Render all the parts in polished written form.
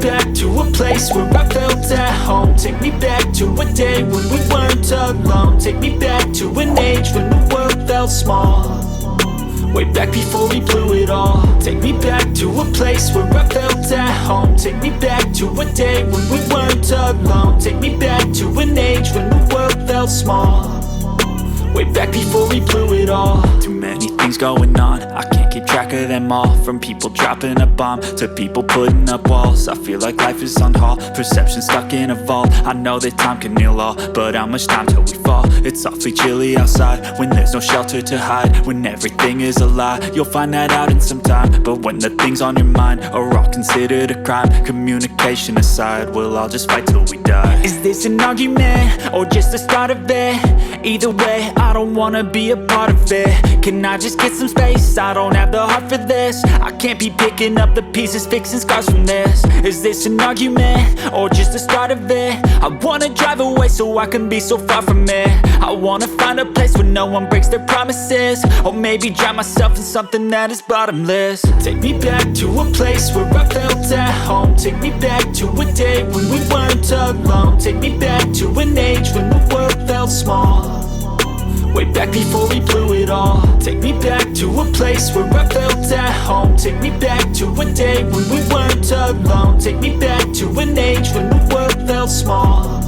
back to a place where I felt at home. Take me back to a day when we weren't alone. Take me back to an age when the world felt small, way back before we blew it all. Take me back to a place where I felt at home. Take me back to a day when we weren't alone. Take me back to an age when the world felt small, way back before we blew it all. Too many things going on, I can't keep track of them all. From people dropping a bomb to people putting up walls. I feel like life is on hold, perception stuck in a vault. I know that time can heal all, but how much time till we fall? It's awfully chilly outside when there's no shelter to hide. When everything is a lie, you'll find that out in some time. But when the things on your mind are all considered a crime, communication aside, we'll all just fight till we die. Is this an argument or just the start of it? Either way, I don't wanna be a part of it. Can I just get some space? I don't have the heart for this. I can't be picking up the pieces, fixing scars from this. Is this an argument or just the start of it? I wanna drive away so I can be so far from it. I wanna find a place where no one breaks their promises, or maybe drown myself in something that is bottomless. Take me back to a place where I felt at home. Take me back to a day when we weren't alone. Take me back to an age when the world felt small, way back before we blew it all. Take me back to a place where I felt at home. Take me back to a day when we weren't alone. Take me back to an age when the world felt small,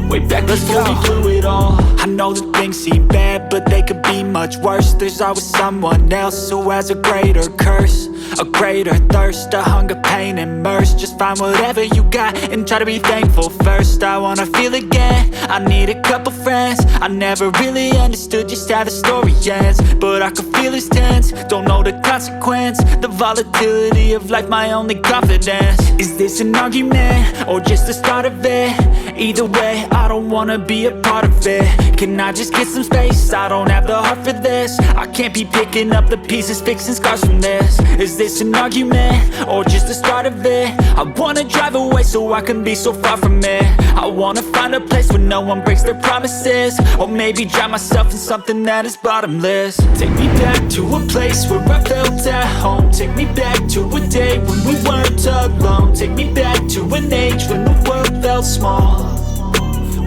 way back before we blew it all. I know that things seem bad, but they could be much worse. There's always someone else who has a greater curse, a greater thirst, a hunger, pain, and mercy. Just find whatever you got and try to be thankful first. I wanna feel again, I need a couple friends. I never really understood just how the story ends, but I can feel it's tense, don't know the consequence. The volatility of life, my only confidence. Is this an argument or just the start of it? Either way, I don't wanna be a part of it. Can I just get some space? I don't have the heart for this. I can't be picking up the pieces, fixing scars from this. Is this an argument or just the start of it? I wanna drive away so I can be so far from it. I wanna find a place where no one breaks their promises, or maybe drown myself in something that is bottomless. Take me back to a place where I felt at home. Take me back to a day when we weren't alone. Take me back to an age when the world felt small,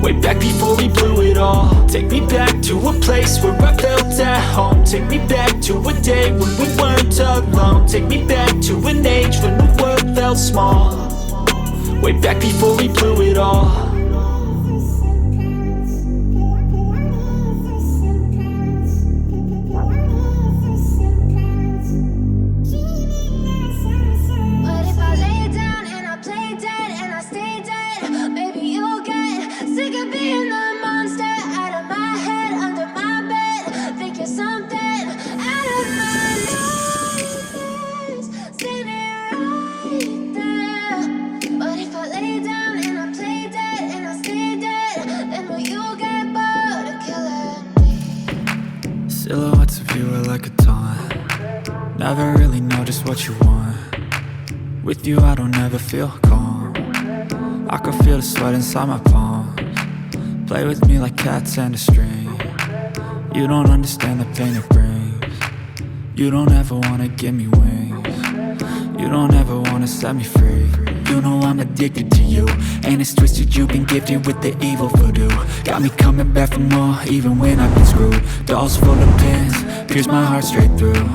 way back before we blew it all. Take me back to a place where I felt at home. Take me back to a day when we weren't alone. Take me back to an age when the world felt small, way back before we blew it all. Silhouettes of you are like a taunt. Never really know just what you want. With you I don't ever feel calm. I can feel the sweat inside my palms. Play with me like cats and a string. You don't understand the pain it brings. You don't ever wanna give me wings. You don't ever wanna set me free. You know I'm addicted to you, and it's twisted, you've been gifted with the evil voodoo. Got me coming back for more, even when I've been screwed. Dolls full of pins, pierce my heart straight through.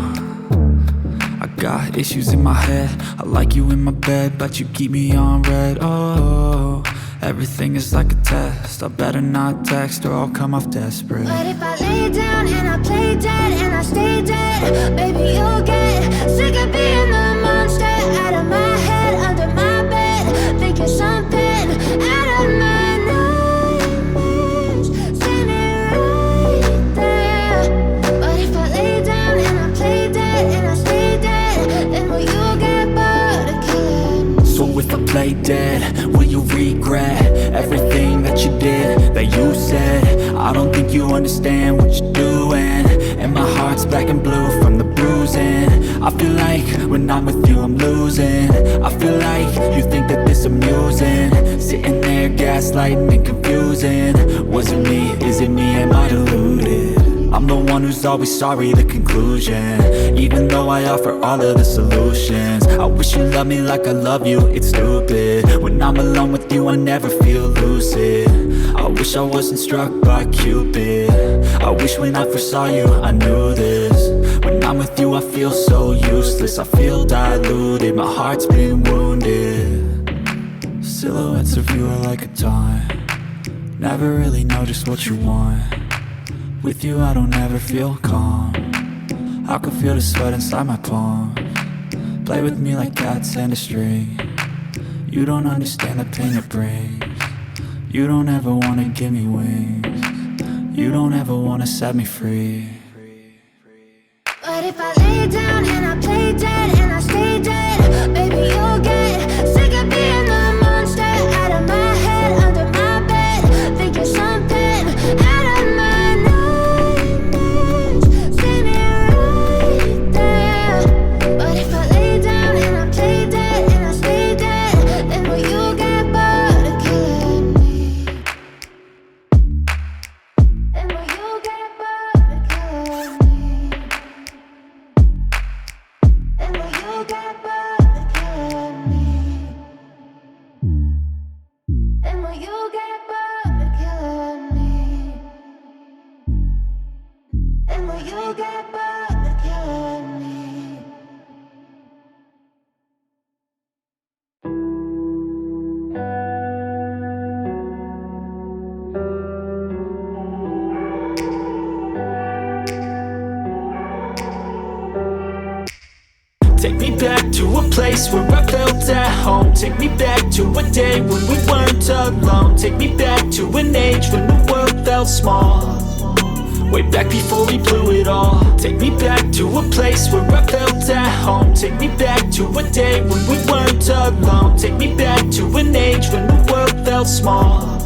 I got issues in my head, I like you in my bed, but you keep me on red. Oh, everything is like a test, I better not text or I'll come off desperate. But if I lay down and I play dead and I stay dead, baby you'll get sick of being the monster out of my head, under my bed, thinking something out of my nightmares, standing right there. But if I lay down and I play dead and I stay dead, then will you get bored of killing me? So if I play dead, will you regret everything that you did, that you said? I don't think you understand what you're doing, and my heart's black and blue from the bruising. I feel like when I'm with you I'm losing. I feel like you think that this amusing, sitting there gaslighting and confusing. Was it me? Is it me? Am I deluded? I'm the one who's always sorry, the conclusion. Even though I offer all of the solutions, I wish you loved me like I love you, it's stupid. When I'm alone with you, I never feel lucid. I wish I wasn't struck by Cupid. I wish when I first saw you, I knew this. When I'm with you, I feel so useless. I feel diluted, my heart's been wounded. Silhouettes of you are like a taunt. Never really know just what you want. With you I don't ever feel calm. I can feel the sweat inside my palms. Play with me like cats and a string. You don't understand the pain it brings. You don't ever wanna give me wings. You don't ever wanna set me free. But if I lay down and I play dead and I stay dead, baby you'll get sick of being the monster out of my head, under my bed, thinking something out of my nightmares. See me right there. But if I lay down and I play dead and I stay dead, then will you get bored of killing me? Then will you get bored of killing me? And will you get bored of killing me? And will you get bored of killing me? And will you get bored of killing me? Take me back to a place where I felt at home. Take me back to a day when we weren't alone. Take me back to an age when the world felt small. Way back before we blew it all. Take me back to a place where I felt at home. Take me back to a day when we weren't alone. Take me back to an age when the world felt small.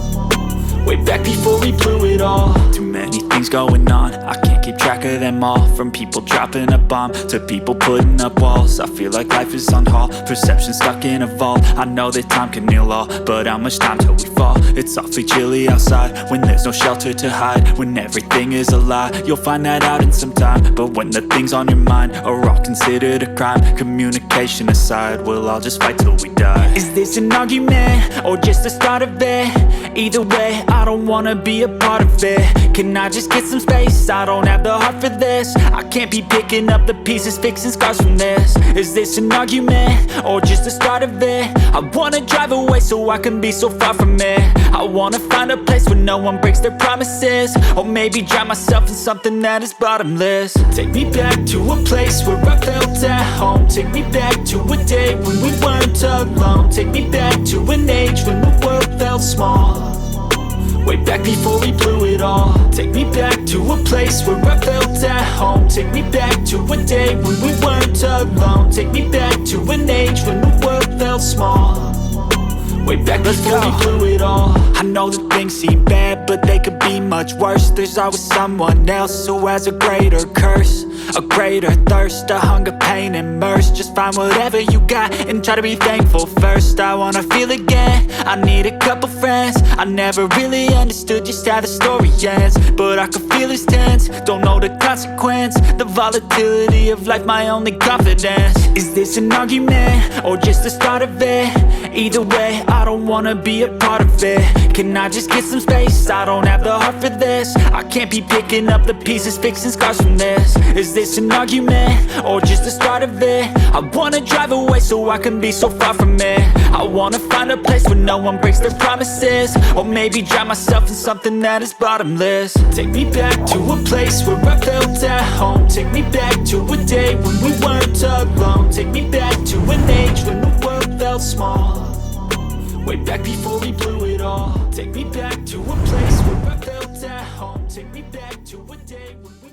Way back before we blew it all. Too many things going on, I can't keep track of them all. From people dropping a bomb to people putting up walls. I feel like life is on hold, perception stuck in a vault. I know that time can heal all, but how much time till we fall? It's awfully chilly outside, when there's no shelter to hide. When everything is a lie, you'll find that out in some time. But when the things on your mind are all considered a crime, communication aside, we'll all just fight till we die. Is this an argument, or just the start of it? Either way, I don't wanna be a part of it. Can I just get some space? I don't have the heart for this. I can't be picking up the pieces, fixing scars from this. Is this an argument, or just the start of it? I wanna drive away so I can be so far from it. I wanna find a place where no one breaks their promises. Or maybe drown myself in something that is bottomless. Take me back to a place where I felt at home. Take me back to a day when we weren't alone. Take me back to an age when the world felt small. Way back before we blew it all. Take me back to a place where I felt at home. Take me back to a day when we weren't alone. Take me back to an age when the world felt small. Way back before we blew it all. I know that things seem bad, but they could be much worse. There's always someone else who has a greater curse, a greater thirst, a hunger, pain, and mercy. Just find whatever you got and try to be thankful first. I wanna feel again, I need a couple friends. I never really understood just how the story ends, but I can feel it's tense, don't know the consequence. The volatility of life, my only confidence. Is this an argument, or just the start of it? Either way, I don't wanna be a part of it. Can I just get some space? I don't have the heart for this. I can't be picking up the pieces, fixing scars from this. Is this an argument, or just the start of it? I wanna drive away so I can be so far from it. I wanna find a place where no one breaks their promises. Or maybe drown myself in something that is bottomless. Take me back to a place where I felt at home. Take me back to a day when we weren't alone. Take me back to an age when the world felt small. Way back before we blew it all. Take me back to a place where I felt at home. Take me back to a day when we